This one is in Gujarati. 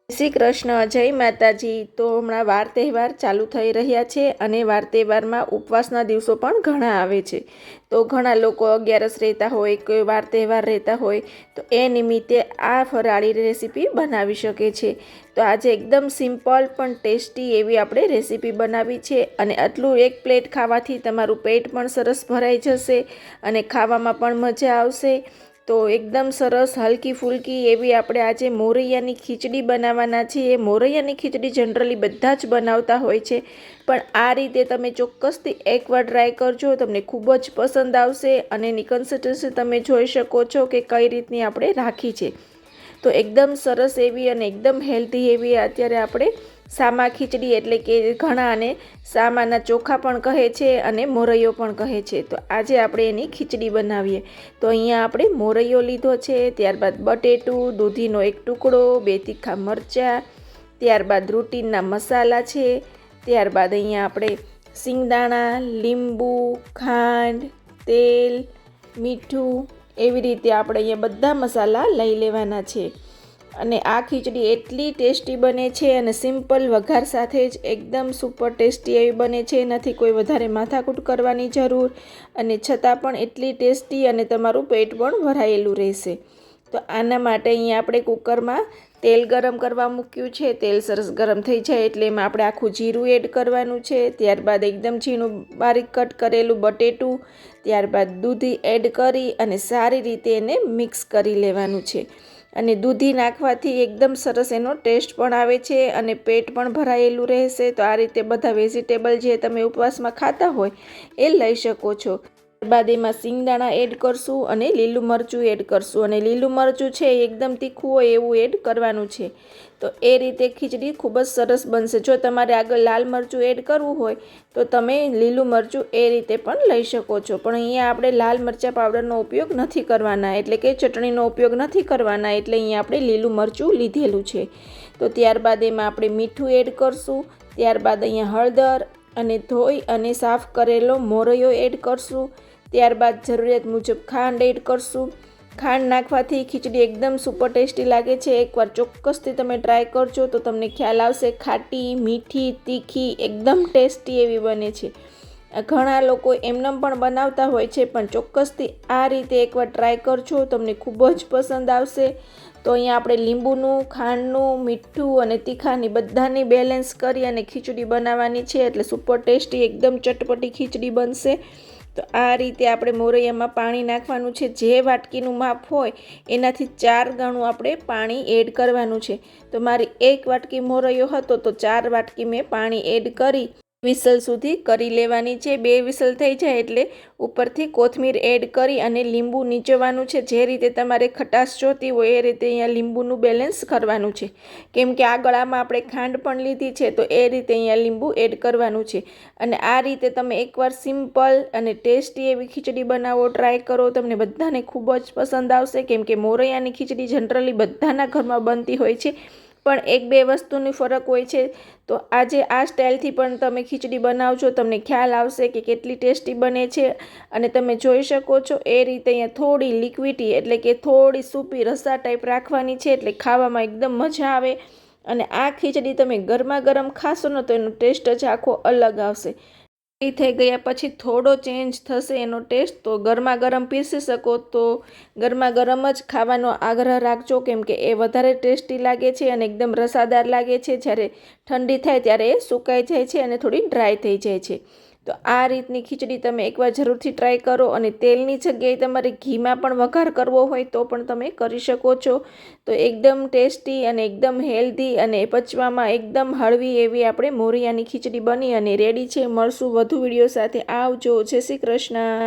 શ્રી કૃષ્ણ, જય માતાજી। તો હમણાં વાર તહેવાર ચાલુ થઈ રહ્યા છે અને વાર તહેવારમાં ઉપવાસના દિવસો પણ ઘણા આવે છે। તો ઘણા લોકો 11 રહેતા હોય, કોઈ વાર તહેવાર રહેતા હોય તો એ નિમિત્તે આ ફરાળી રેસીપી બનાવી શકે છે। તો આજે એકદમ સિમ્પલ પણ ટેસ્ટી એવી આપણે રેસીપી બનાવી છે અને આટલું એક પ્લેટ ખાવાથી તમારું પેટ પણ સરસ ભરાઈ જશે અને ખાવામાં પણ મજા આવશે। તો એકદમ સરસ હલકી ફૂલકી એવી આપણે આજે મોરૈયાની ખીચડી બનાવવાના છીએ। મોરૈયાની ખીચડી જનરલી બધા જ બનાવતા હોય છે, પણ આ રીતે તમે ચોક્કસથી એકવાર ટ્રાય કરજો, તમને ખૂબ જ પસંદ આવશે અને એની કન્સિસ્ટન્સી તમે જોઈ શકો છો કે કઈ રીતની આપણે રાખી છે। તો એકદમ સરસ એવી અને એકદમ હેલ્ધી એવી અત્યારે આપણે સામા ખીચડી એટલે કે ઘણા આને સામાના ચોખા પણ કહે છે અને મોરૈયો પણ કહે છે। તો આજે આપણે એની ખીચડી બનાવીએ। તો અહીંયા આપણે મોરૈયો લીધો છે, ત્યારબાદ બટેટું, દૂધીનો એક ટુકડો, 2 તીખા મરચાં, ત્યારબાદ રૂટીનના મસાલા છે, ત્યારબાદ અહીંયા આપણે સિંગદાણા, લીંબુ, ખાંડ, તેલ, મીઠું એવી રીતે આપણે અહીંયા બધા મસાલા લઈ લેવાના છે। અને આ ખીચડી એટલી ટેસ્ટી બને છે અને સિમ્પલ વઘાર સાથે જ એકદમ સુપર ટેસ્ટી એવી બને છે, નથી કોઈ વધારે માથાકૂટ કરવાની જરૂર અને છતાં પણ એટલી ટેસ્ટી અને તમારું પેટ પણ ભરાયેલું રહેશે। તો આના માટે અહીંયા આપણે કુકરમાં તેલ ગરમ કરવા મૂક્યું છે। તેલ સરસ ગરમ થઈ જાય એટલે એમાં આપણે આખું જીરું એડ કરવાનું છે, ત્યારબાદ એકદમ ઝીણું બારીક કટ કરેલું બટેટું, ત્યારબાદ દૂધી એડ કરી અને સારી રીતે એને મિક્સ કરી લેવાનું છે। અને દૂધી નાખવાથી એકદમ સરસ એનો ટેસ્ટ પણ આવે છે અને પેટ પણ ભરાયેલું રહેશે। તો આ રીતે બધા વેજીટેબલ જે તમે ઉપવાસમાં ખાતા હોય એ લઈ શકો છો। ત્યારબાદ એમાં સિંગદાણા એડ કરશું અને લીલું મરચું એડ કરશું અને લીલું મરચું છે એકદમ તીખું હોય એવું એડ કરવાનું છે। તો એ રીતે ખીચડી ખૂબ જ સરસ બનશે। જો તમારે આગળ લાલ મરચું એડ કરવું હોય તો તમે લીલું મરચું એ રીતે પણ લઈ શકો છો, પણ અહીંયા આપણે લાલ મરચાં પાવડરનો ઉપયોગ નથી કરવાના, એટલે કે ચટણીનો ઉપયોગ નથી કરવાના, એટલે અહીંયા આપણે લીલું મરચું લીધેલું છે। તો ત્યારબાદ એમાં આપણે મીઠું એડ કરશું, ત્યારબાદ અહીંયા હળદર અને ધોઈ અને સાફ કરેલો મોરૈયો એડ કરશું, ત્યારબાદ જરૂરિયાત મુજબ ખાંડ એડ કરશું। ખાંડ નાખવાથી ખીચડી એકદમ સુપર ટેસ્ટી લાગે છે। એકવાર ચોક્કસથી તમે ટ્રાય કરજો તો તમને ખ્યાલ આવશે, ખાટી, મીઠી, તીખી એકદમ ટેસ્ટી એવી બને છે। ઘણા લોકો એમનેમ પણ બનાવતા હોય છે, પણ ચોક્કસથી આ રીતે એકવાર ટ્રાય કરજો, તમને ખૂબ જ પસંદ આવશે। તો અહીંયા આપણે લીંબુનું, ખાંડનું, મીઠું અને તીખાની બધાની બેલેન્સ કરી અને ખીચડી બનાવવાની છે, એટલે સુપર ટેસ્ટી એકદમ ચટપટી ખીચડી બનશે। તો આ રીતે આપણે મોરૈયામાં પાણી નાખવાનું છે, જે વાટકીનું માપ હોય એનાથી 4 ગણું આપણે પાણી એડ કરવાનું છે। તો મારી 1 વાટકી મોરૈયો હતો તો 4 વાટકી મેં પાણી એડ કરી વિસલ સુધી કરી લેવાની છે। 2 વિસલ થઈ જાય એટલે ઉપરથી કોથમીર એડ કરી અને લીંબુ નીચોવાનું છે। જે રીતે તમારે ખટાશ જોતી હોય એ રીતે અહીંયા લીંબુનું બેલેન્સ કરવાનું છે, કેમ કે આ ગળામાં આપણે ખાંડ પણ લીધી છે, તો એ રીતે અહીંયા લીંબુ એડ કરવાનું છે। અને આ રીતે તમે એકવાર સિમ્પલ અને ટેસ્ટી એવી ખીચડી બનાવો, ટ્રાય કરો, તમને બધાને ખૂબ જ પસંદ આવશે, કેમ કે મોરૈયાની ખીચડી જનરલી બધાના ઘરમાં બનતી હોય છે, પણ 1-2 વસ્તુની ફરક હોય છે। તો આજે આ સ્ટાઇલથી પણ તમે ખીચડી બનાવજો, તમને ખ્યાલ આવશે કે કેટલી ટેસ્ટી બને છે। અને તમે જોઈ શકો છો એ રીતે અહીંયા થોડી લિક્વિડી એટલે કે થોડી સૂપી રસા ટાઈપ રાખવાની છે, એટલે ખાવામાં એકદમ મજા આવે અને આ ખીચડી તમે ગરમા ગરમ ખાશો ને તો એનો ટેસ્ટ જ આખો અલગ આવશે। એ થઈ ગયા પછી થોડો ચેન્જ થશે એનો ટેસ્ટ, તો ગરમા ગરમ પીરસી શકો તો ગરમા ગરમ જ ખાવાનો આગ્રહ રાખજો, કેમ કે એ વધારે ટેસ્ટી લાગે છે અને એકદમ રસાદાર લાગે છે। જ્યારે ઠંડી થાય ત્યારે એ સુકાઈ જાય છે અને થોડી ડ્રાય થઈ જાય છે। તો આ રીતની ખીચડી તમે એકવાર જરૂરથી ટ્રાય કરો અને તેલની જગ્યાએ તમારે ઘીમાં પણ વઘાર કરવો હોય તો પણ તમે કરી શકો છો। તો એકદમ ટેસ્ટી અને એકદમ હેલ્ધી અને પચવામાં એકદમ હળવી એવી આપણે મોરૈયાની ખીચડી બની અને રેડી છે। મળશું વધુ વિડીયો સાથે, આવજો, જય શ્રી કૃષ્ણ।